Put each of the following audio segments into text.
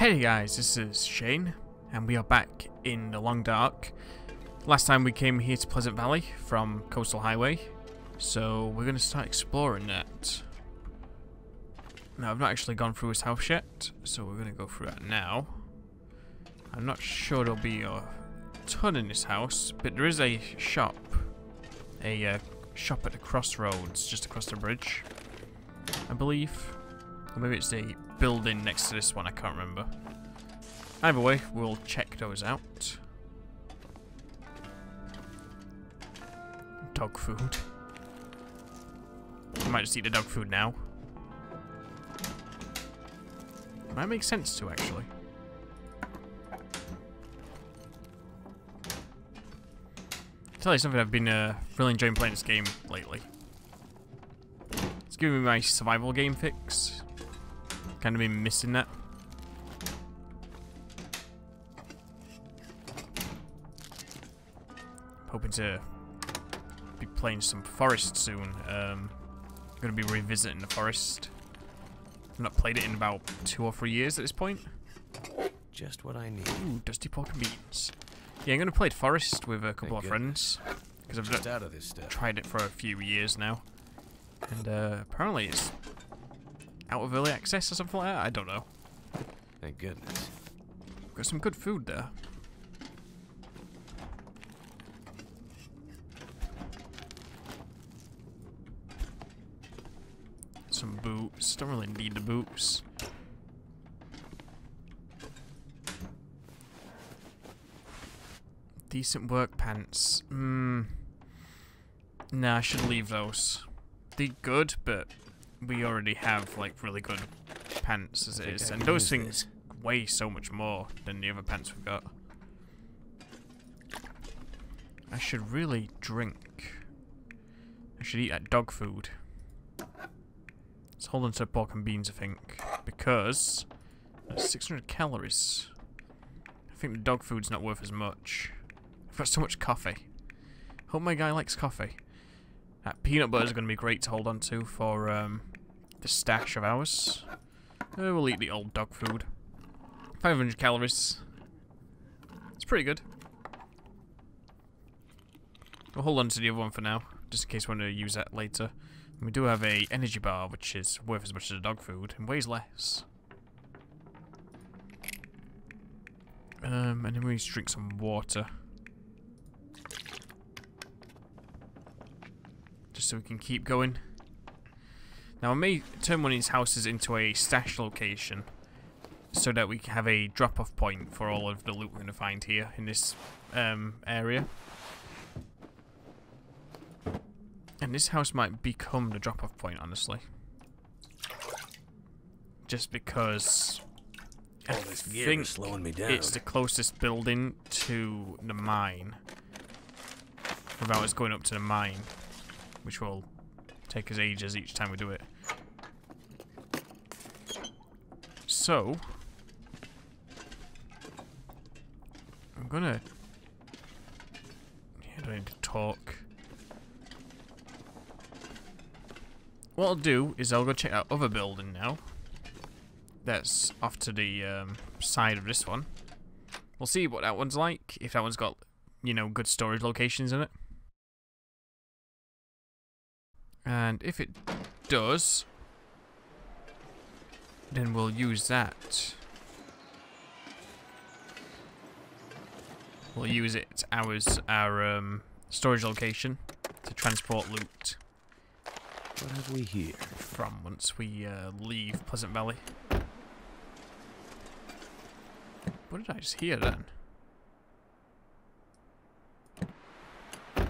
Hey guys, this is Shane, and we are back in the Long Dark. Last time we came here to Pleasant Valley from Coastal Highway, so we're going to start exploring that. Now, I've not actually gone through his house yet, so we're going to go through that now. I'm not sure there'll be a ton in this house, but there is a shop. A shop at the Crossroads, just across the bridge, I believe. Or maybe it's a building next to this one, I can't remember. Either way, we'll check those out. Dog food. I might just eat the dog food now. Might make sense to, actually. I'll tell you something, I've been really enjoying playing this game lately. It's giving me my survival game fix. Kind of been missing that. Hoping to be playing some forest soon. I'm going to be revisiting the forest. I've not played it in about 2 or 3 years at this point. Just what I need. Ooh, dusty pork and beans. Yeah, I'm going to play forest with a couple of friends. Because I've tried it for a few years now. And apparently it's out of early access or something like that. I don't know. Thank goodness. Got some good food there. Some boots. Don't really need the boots. Decent work pants. Nah, I should leave those. They're good, but we already have like really good pants as it is, and those things weigh so much more than the other pants we've got. I should really drink. I should eat that dog food. Let's hold on to pork and beans, I think, because that's 600 calories. I think the dog food's not worth as much. I've got so much coffee. Hope my guy likes coffee. That peanut butter is going to be great to hold on to for the stash of ours. We'll eat the old dog food. 500 calories. It's pretty good. We'll hold on to the other one for now, just in case we want to use that later. And we do have a energy bar, which is worth as much as the dog food, and weighs less. And then we need to drink some water. Just so we can keep going. Now I may turn one of these houses into a stash location so that we can have a drop-off point for all of the loot we're going to find here in this area. And this house might become the drop-off point, honestly. Just because I think slowing me down. It's the closest building to the mine without us going up to the mine, which will take us ages each time we do it. So, I'm gonna... Yeah, I don't need to talk. What I'll do is I'll go check out other building now. That's off to the side of this one. We'll see what that one's like, if that one's got, you know, good storage locations in it. And if it does, then we'll use that. We'll use it as our storage location to transport loot. What have we here? From once we leave Pleasant Valley. What did I just hear then? I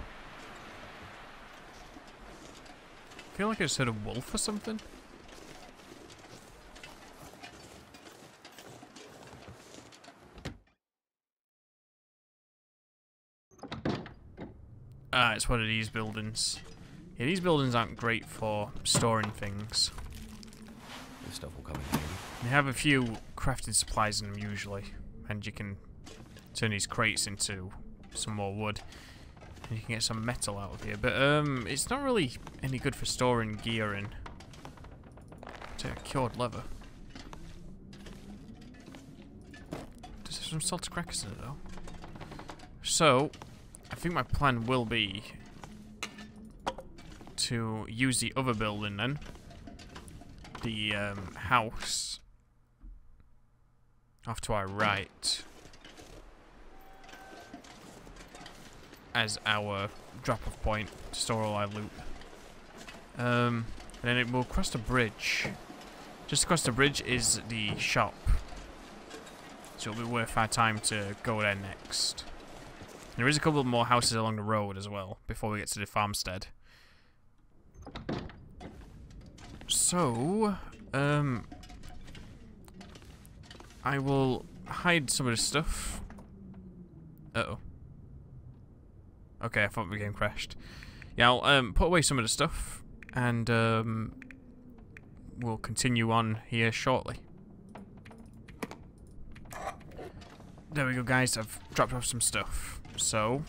feel like I just heard a wolf or something. Ah, it's one of these buildings. Yeah, these buildings aren't great for storing things. This stuff will come in handy. They have a few crafted supplies in them usually, and you can turn these crates into some more wood. And you can get some metal out of here, but it's not really any good for storing gear in. To cured leather. some salted crackers in it though. So, I think my plan will be to use the other building then. The house off to our right as our drop-off point to store all our loot. And then it will cross the bridge. Just across the bridge is the shop. So it'll be worth our time to go there next. And there is a couple more houses along the road as well before we get to the farmstead. So, I will hide some of the stuff. Uh-oh. Okay, I thought the game crashed. Yeah, I'll put away some of the stuff, and we'll continue on here shortly. There we go, guys. I've dropped off some stuff. So,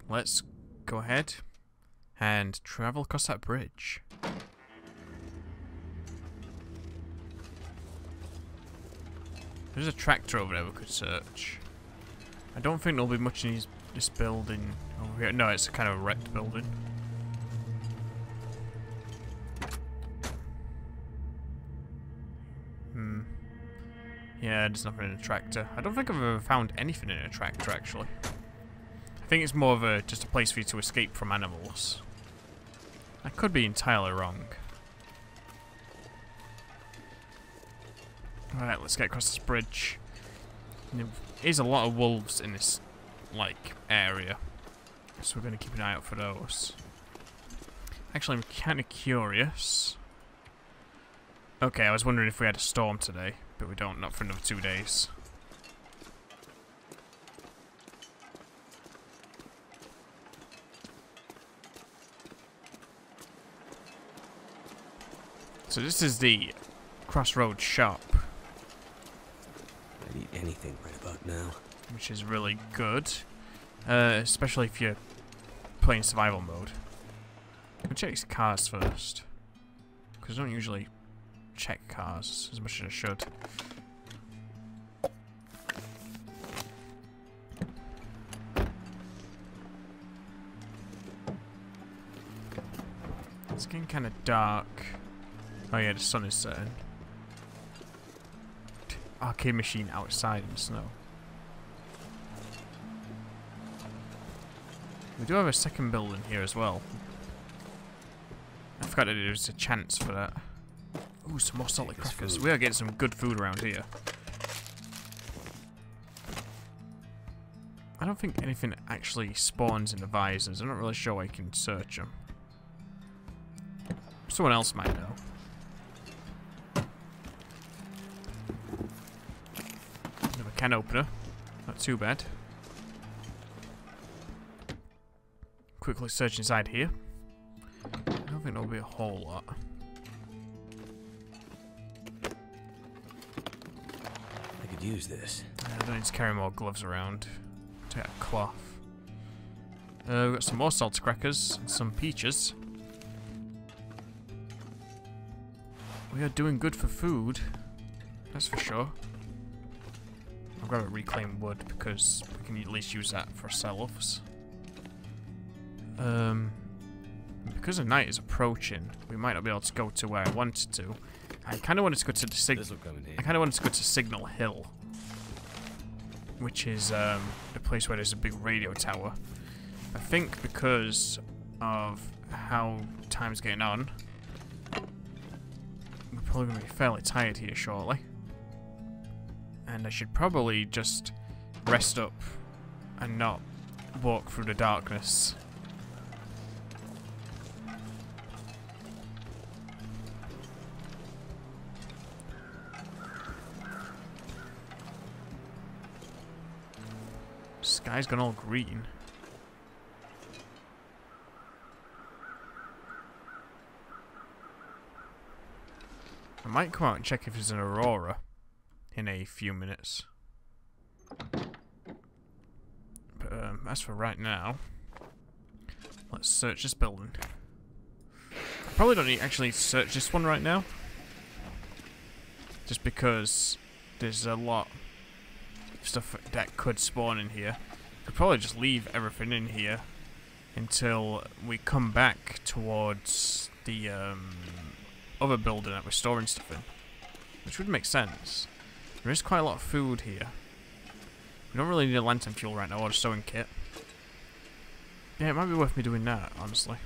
let's go ahead and travel across that bridge. There's a tractor over there we could search. I don't think there'll be much in this building over here. No, it's a kind of a wrecked building. Yeah, there's nothing in a tractor. I don't think I've ever found anything in a tractor, actually. I think it's more of just a place for you to escape from animals. I could be entirely wrong. Alright, let's get across this bridge. There is a lot of wolves in this, like, area. So we're going to keep an eye out for those. Actually, I'm kind of curious. Okay, I was wondering if we had a storm today. But we don't, not for another 2 days. So this is the Crossroads shop. I'd eat anything right about now. Which is really good. Especially if you're playing survival mode. I'll check these cars first. Because I don't usually check cars as much as I should. It's getting kind of dark. Oh yeah, the sun is setting. Arcade machine outside in the snow. We do have a second building here as well. I forgot that there was a chance for that. Ooh, some more salted crackers. We are getting some good food around here. I don't think anything actually spawns in the visors. I'm not really sure I can search them. Someone else might know. Another can opener. Not too bad. Quickly search inside here. I don't think there'll be a whole lot. Use this. I don't need to carry more gloves around. Take a cloth. We've got some more salted crackers and some peaches. We are doing good for food. That's for sure. I'll grab a reclaimed wood because we can at least use that for ourselves. Because the night is approaching, we might not be able to go to where I wanted to. I kind of wanted to go to the Signal Hill, which is the place where there's a big radio tower. I think because of how time's getting on, we're probably going to be fairly tired here shortly. And I should probably just rest up and not walk through the darkness. Sky's gone all green. I might come out and check if there's an aurora in a few minutes. But as for right now, let's search this building. I probably don't actually search this one right now. Just because there's a lot stuff that could spawn in here. Could probably just leave everything in here until we come back towards the other building that we're storing stuff in, which would make sense. There is quite a lot of food here. We don't really need a lantern fuel right now or a sewing kit. Yeah, it might be worth me doing that, honestly.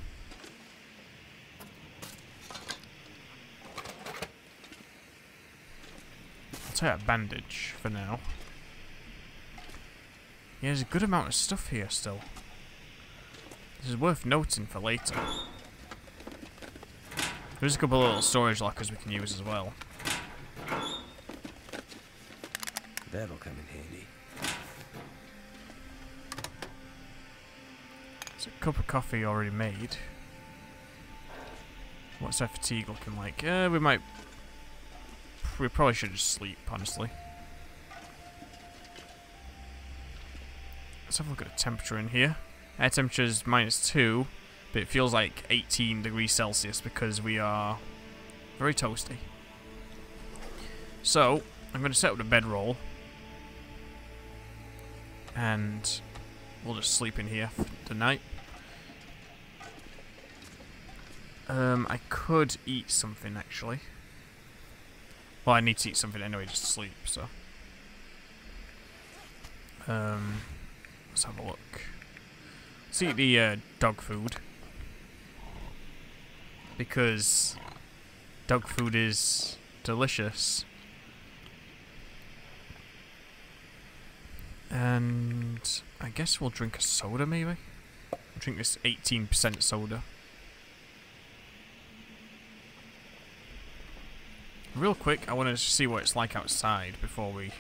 I'll take a bandage for now. Yeah, there's a good amount of stuff here still. This is worth noting for later. There's a couple of little storage lockers we can use as well. That'll come in handy. There's a cup of coffee already made. What's our fatigue looking like? We probably should just sleep, honestly. Let's have a look at the temperature in here. Air temperature is -2, but it feels like 18 degrees Celsius because we are very toasty. So, I'm going to set up the bedroll. And we'll just sleep in here for the night. I could eat something, actually. Well, I need to eat something anyway just to sleep, so. Let's have a look. Let's eat the dog food. Because dog food is delicious. And I guess we'll drink a soda, maybe? We'll drink this 18% soda. Real quick, I want to see what it's like outside before we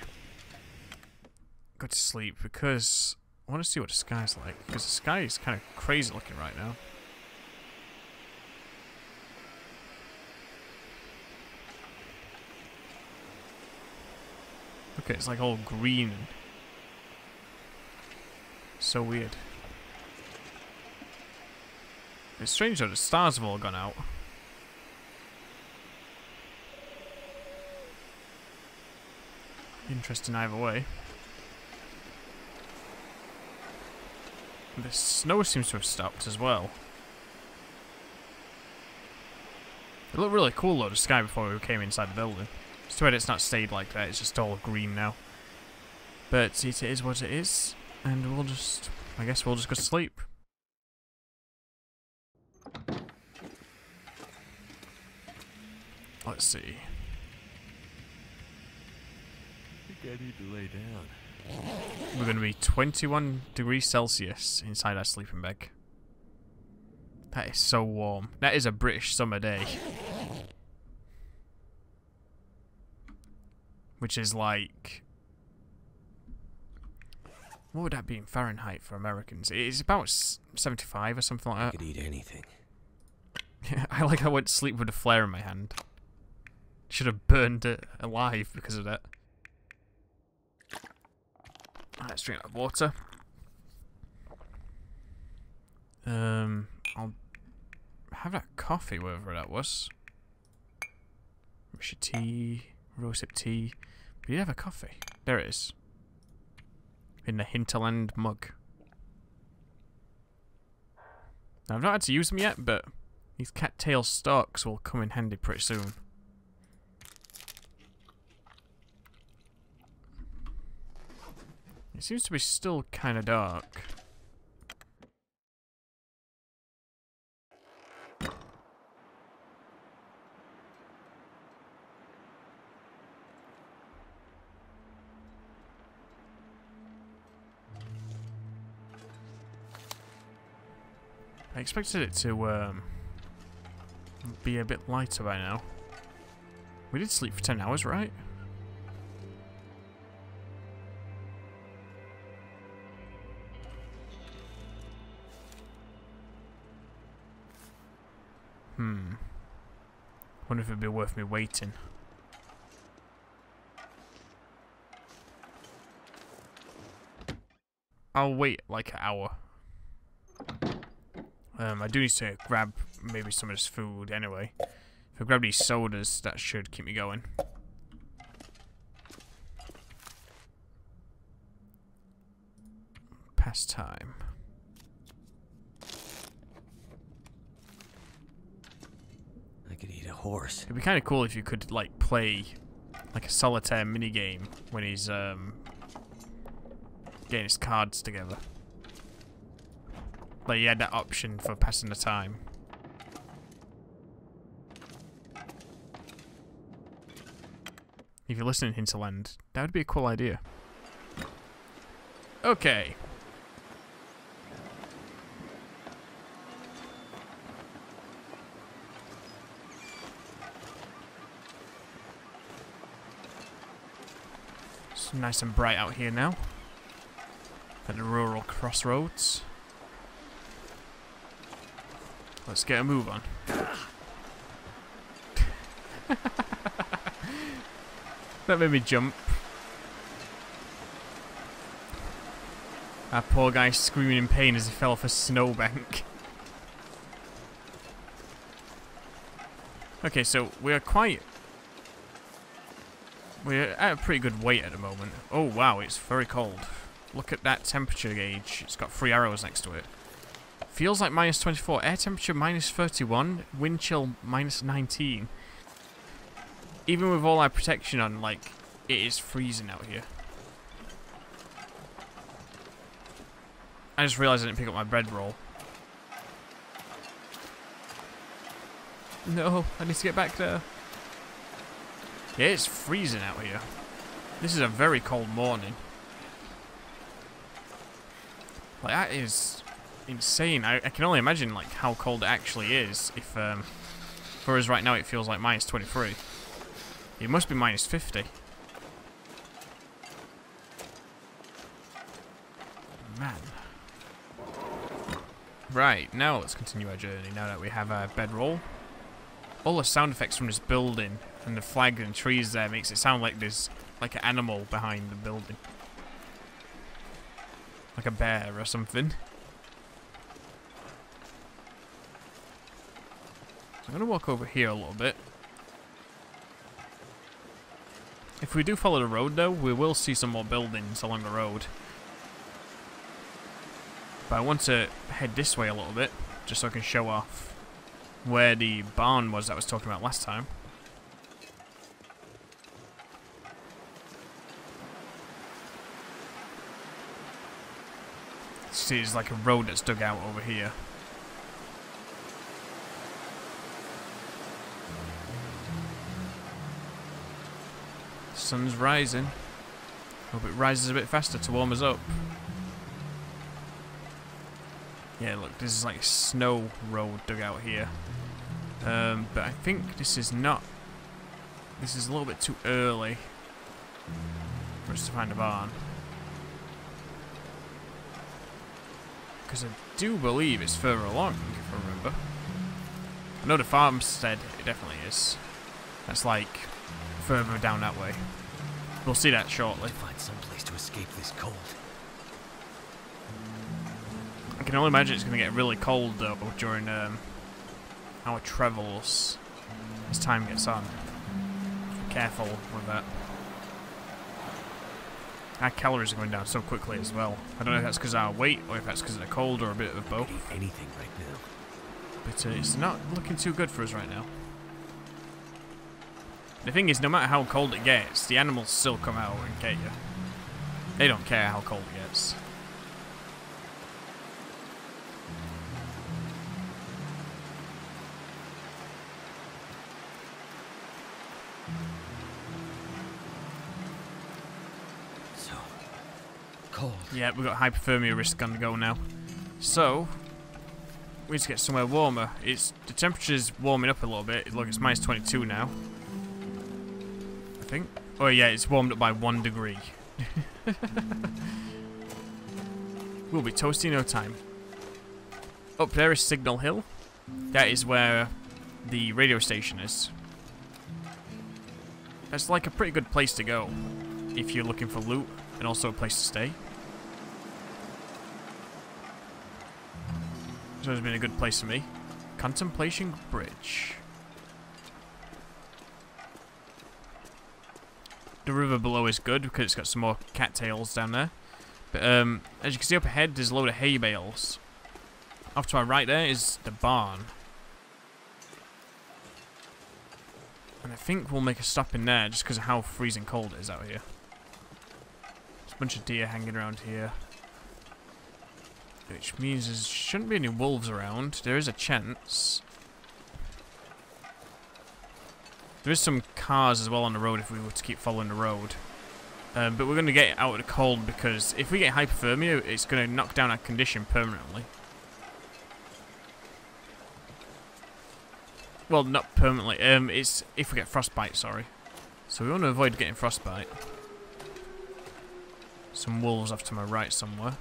go to sleep, because I want to see what the sky's like, because the sky is kind of crazy looking right now. Okay, it's like all green. So weird. It's strange though, the stars have all gone out. Interesting either way. The snow seems to have stopped as well. It looked really cool though, the sky, before we came inside the building. It's too bad it's not stayed like that, it's just all green now. But it is what it is, and we'll just, I guess we'll just go to sleep. Let's see. I think I need to lay down. We're going to be 21 degrees Celsius inside our sleeping bag. That is so warm. That is a British summer day. Which is like... what would that be in Fahrenheit for Americans? It's about 75 or something like I that. could eat anything. I like how I went to sleep with a flare in my hand. Should have burned it alive because of that. Let's drink that water. I'll have that coffee, whatever that was. Russia tea, rosehip tea. We did have a coffee. There it is. In the Hinterland mug. Now, I've not had to use them yet, but these cattail stalks will come in handy pretty soon. It seems to be still kind of dark. I expected it to be a bit lighter by now. We did sleep for 10 hours, right? Wonder if it'd be worth me waiting. I'll wait like an hour. I do need to grab maybe some of this food anyway. If I grab these sodas, that should keep me going. last time. I could eat a horse. It'd be kind of cool if you could, like, play, like, a solitaire minigame when he's, getting his cards together. Like, you had that option for passing the time. If you're listening, Hinterland, that would be a cool idea. Okay. It's nice and bright out here now. At the Rural Crossroads. Let's get a move on. That made me jump. Our poor guy screaming in pain as he fell off a snowbank. Okay, so we're at a pretty good weight at the moment. Oh wow, it's very cold. Look at that temperature gauge. It's got 3 arrows next to it. Feels like minus 24. Air temperature minus 31. Wind chill minus 19. Even with all our protection on, like, it is freezing out here. I just realized I didn't pick up my bread roll. No, I need to get back there. Yeah, it's freezing out here. This is a very cold morning. Like, that is insane. I can only imagine, like, how cold it actually is. If, for us right now, it feels like minus 23. It must be minus 50. Man. Right, now let's continue our journey, now that we have our bedroll. All the sound effects from this building and the flag and trees there makes it sound like there's like an animal behind the building. Like a bear or something. I'm going to walk over here a little bit. If we do follow the road though, we will see some more buildings along the road. But I want to head this way a little bit, just so I can show off where the barn was that I was talking about last time. See, there's like a road that's dug out over here. Sun's rising. Hope it rises a bit faster to warm us up. Yeah, look, this is like a snow road dug out here. But I think this is not... This is a little bit too early for us to find a barn. Because I do believe it's further along, if I remember. I know the farmstead, it definitely is. That's like further down that way. We'll see that shortly. Find some place to escape this cold. I can only imagine it's going to get really cold though during our travels as time gets on. Be careful with that. Our calories are going down so quickly as well. I don't know if that's because of our weight or if that's because of the cold or a bit of both. Anything right now. But it's not looking too good for us right now. The thing is, no matter how cold it gets, the animals still come out and get you. They don't care how cold it gets. So cold. Yeah, we've got hypothermia risk on the go now. So, we need to get somewhere warmer. The temperature's warming up a little bit. Look, it's minus 22 now. I think. Oh yeah, it's warmed up by 1 degree. We'll be toasty in no time. Up there is Signal Hill. That is where the radio station is. That's like a pretty good place to go if you're looking for loot and also a place to stay. So it's been a good place for me. Contemplation Bridge. The river below is good because it's got some more cattails down there. But as you can see up ahead, there's a load of hay bales. Off to our right there is the barn. And I think we'll make a stop in there just because of how freezing cold it is out here. There's a bunch of deer hanging around here. Which means there shouldn't be any wolves around. There is a chance. There is some cars as well on the road if we were to keep following the road. But we're going to get out of the cold because if we get hypothermia, it's going to knock down our condition permanently. Well, not permanently. It's if we get frostbite, sorry. So we want to avoid getting frostbite. Some wolves off to my right somewhere.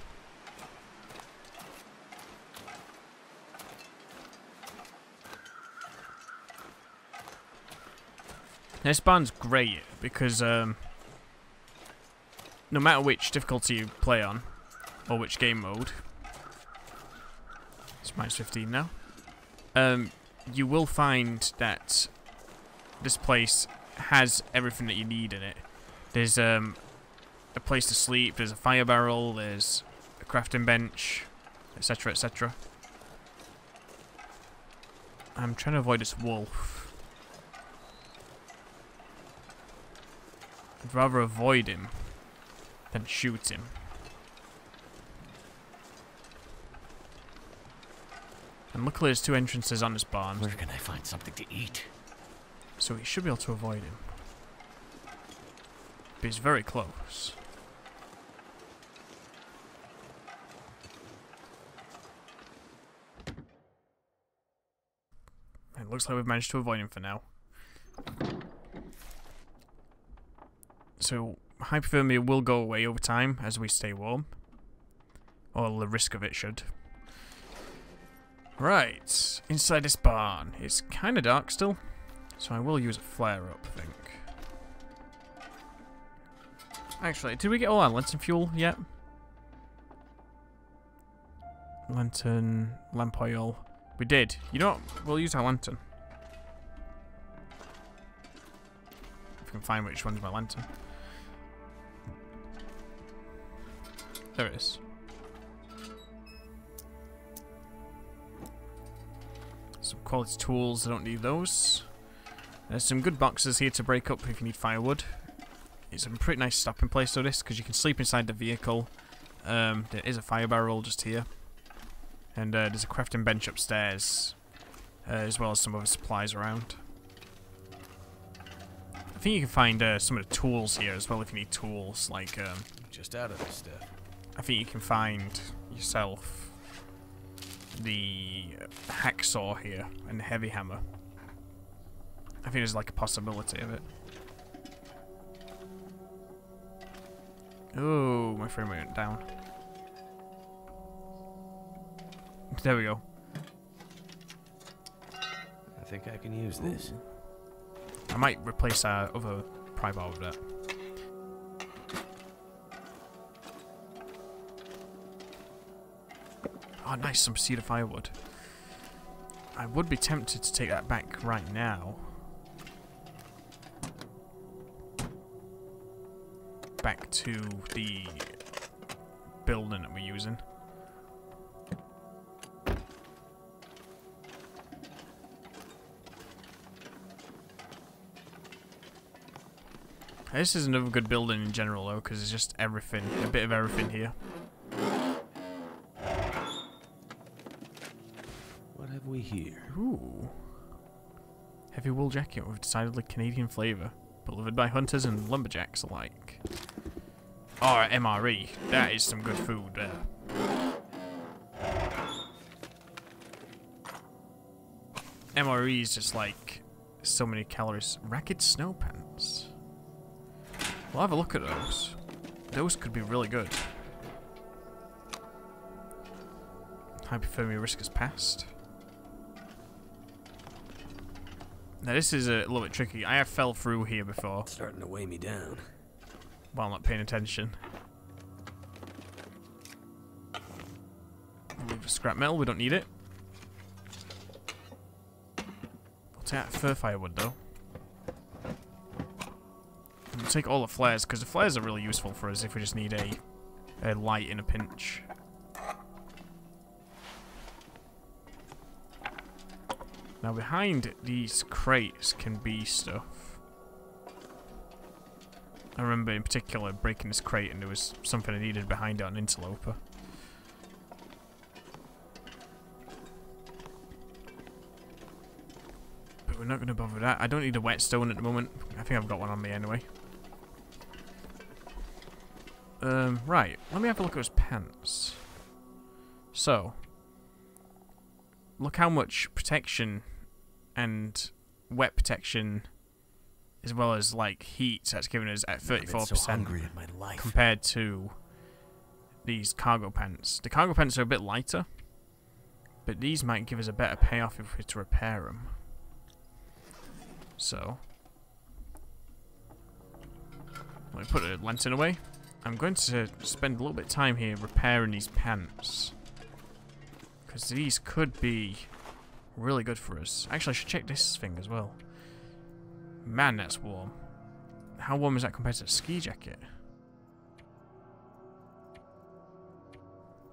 This barn's great because no matter which difficulty you play on, or which game mode, it's -15 now, you will find that this place has everything that you need in it. There's a place to sleep, there's a fire barrel, there's a crafting bench, etc, etc. I'm trying to avoid this wolf. I'd rather avoid him than shoot him. And luckily there's 2 entrances on this barn. Where can I find something to eat? So we should be able to avoid him. But he's very close. It looks like we've managed to avoid him for now. So hypothermia will go away over time as we stay warm. Or the risk of it should. Right, inside this barn. It's kind of dark still, so I will use a flare-up, I think. Actually, did we get all our lantern fuel yet? Lantern, lamp oil. We did. You know what? We'll use our lantern. If I can find which one's my lantern. There it is. Some quality tools, I don't need those. There's some good boxes here to break up if you need firewood. It's a pretty nice stopping place though this, because you can sleep inside the vehicle. There is a fire barrel just here. And there's a crafting bench upstairs. As well as some other supplies around. I think you can find some of the tools here as well if you need tools, like... Just out of this stuff. I think you can find yourself the hacksaw here and the heavy hammer. I think there's like a possibility of it. Oh, my frame rate went down. There we go. I think I can use this. I might replace our other pry bar with that. Oh, nice, some cedar firewood. I would be tempted to take that back right now. Back to the building that we're using. This is another good building in general though, because it's just everything, a bit of everything here. What have we here? Ooh. Heavy wool jacket with decidedly Canadian flavour, beloved by hunters and lumberjacks alike. Oh, MRE. That is some good food there. MRE is just like so many calories. Ragged snow pants. We'll have a look at those. Those could be really good. Hypothermia risk has passed. Now this is a little bit tricky. I have fell through here before. It's starting to weigh me down. While not paying attention. Leave the scrap metal, we don't need it. We'll take out fur firewood though. And we'll take all the flares, because the flares are really useful for us if we just need a light in a pinch. Now behind these crates can be stuff. I remember in particular breaking this crate and there was something I needed behind it on Interloper. But we're not going to bother with that. I don't need a whetstone at the moment. I think I've got one on me anyway. Right, let me have a look at those pants. So, look how much protection and wet protection, as well as like heat, that's given us at 34% compared to these cargo pants. The cargo pants are a bit lighter, but these might give us a better payoff if we were to repair them. So, let me put the lantern away. I'm going to spend a little bit of time here repairing these pants, because these could be really good for us. Actually, I should check this thing as well. Man, that's warm. How warm is that compared to a ski jacket?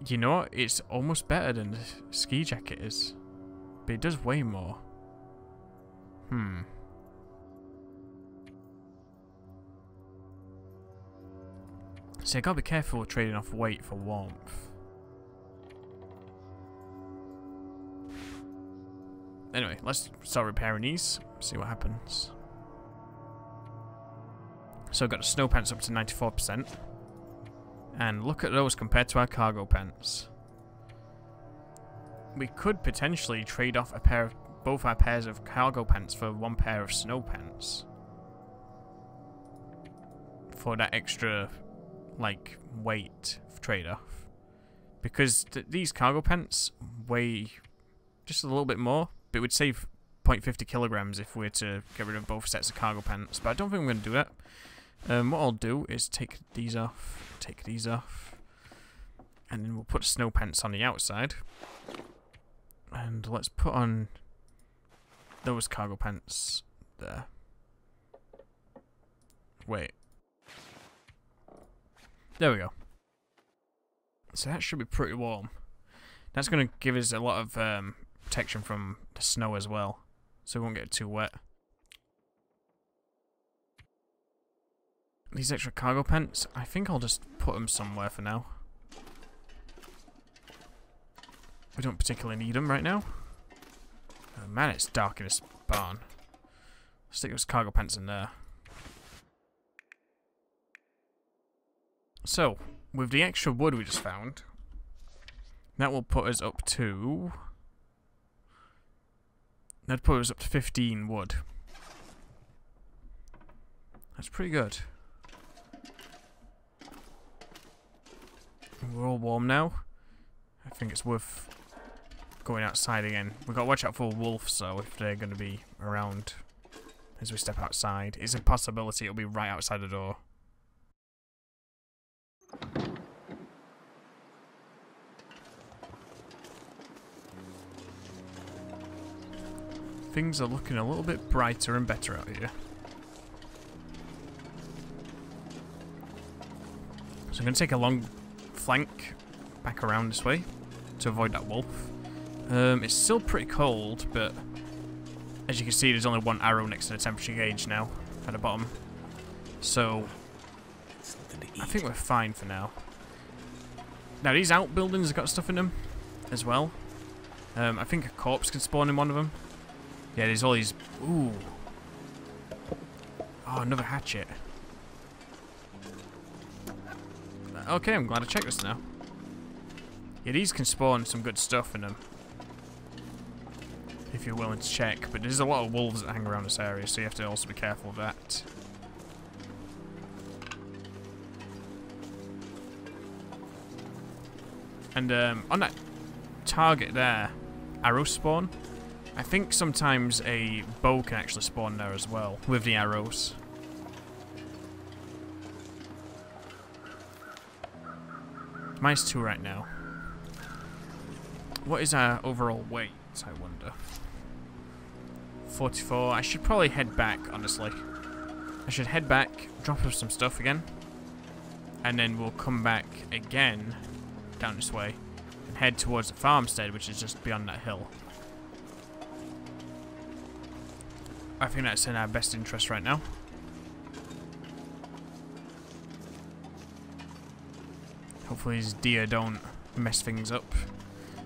You know what? It's almost better than the ski jacket is. But it does way more. See, I gotta be careful with trading off weight for warmth. Anyway, let's start repairing these, see what happens. So I've got the snow pants up to 94%. And look at those compared to our cargo pants. We could potentially trade off both our pairs of cargo pants for one pair of snow pants. For that extra, like, weight trade-off. Because these cargo pants weigh just a little bit more. But it would save 0.50 kilograms if we were to get rid of both sets of cargo pants. But I don't think I'm going to do that. What I'll do is take these off, and then we'll put snow pants on the outside. And let's put on those cargo pants there. Wait. There we go. So that should be pretty warm. That's going to give us a lot of protection from the snow as well, so we won't get too wet. These extra cargo pants, I think I'll just put them somewhere for now. We don't particularly need them right now. Oh man, it's dark in this barn. Stick those cargo pants in there. So, with the extra wood we just found, that will put us up to... That'd put us up to 15 wood. That's pretty good. We're all warm now. I think it's worth going outside again. We've got to watch out for wolves, though, if they're going to be around as we step outside. It's a possibility it'll be right outside the door. Things are looking a little bit brighter and better out here. So I'm going to take a long flank back around this way to avoid that wolf. It's still pretty cold, but as you can see, there's only one arrow next to the temperature gauge now at the bottom. So I think we're fine for now. Now these outbuildings have got stuff in them as well. I think a corpse can spawn in one of them. Yeah, there's all these... Ooh. Oh, another hatchet. Okay, I'm glad I checked this now. Yeah, these can spawn some good stuff in them. If you're willing to check. But there's a lot of wolves that hang around this area, so you have to also be careful of that. And on that target there, arrow spawn, I think sometimes a bow can actually spawn there as well, with the arrows. -2 right now. What is our overall weight, I wonder? 44. I should probably head back, honestly. I should head back, drop off some stuff again, and then we'll come back again down this way and head towards the farmstead, which is just beyond that hill. I think that's in our best interest right now. Hopefully his deer don't mess things up.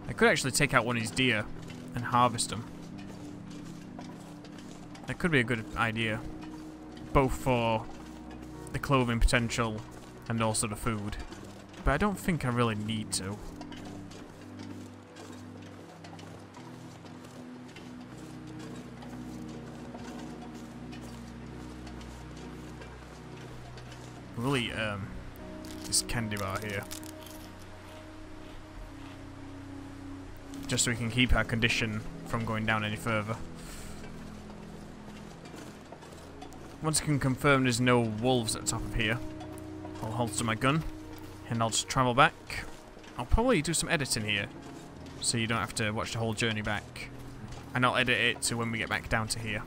I could actually take out one of his deer and harvest them. That could be a good idea. Both for the clothing potential and also the food. But I don't think I really need to. Really, this candy bar here. Just so we can keep our condition from going down any further. Once I can confirm there's no wolves at the top of here, I'll holster my gun and I'll just travel back. I'll probably do some editing here so you don't have to watch the whole journey back. And I'll edit it to when we get back down to here.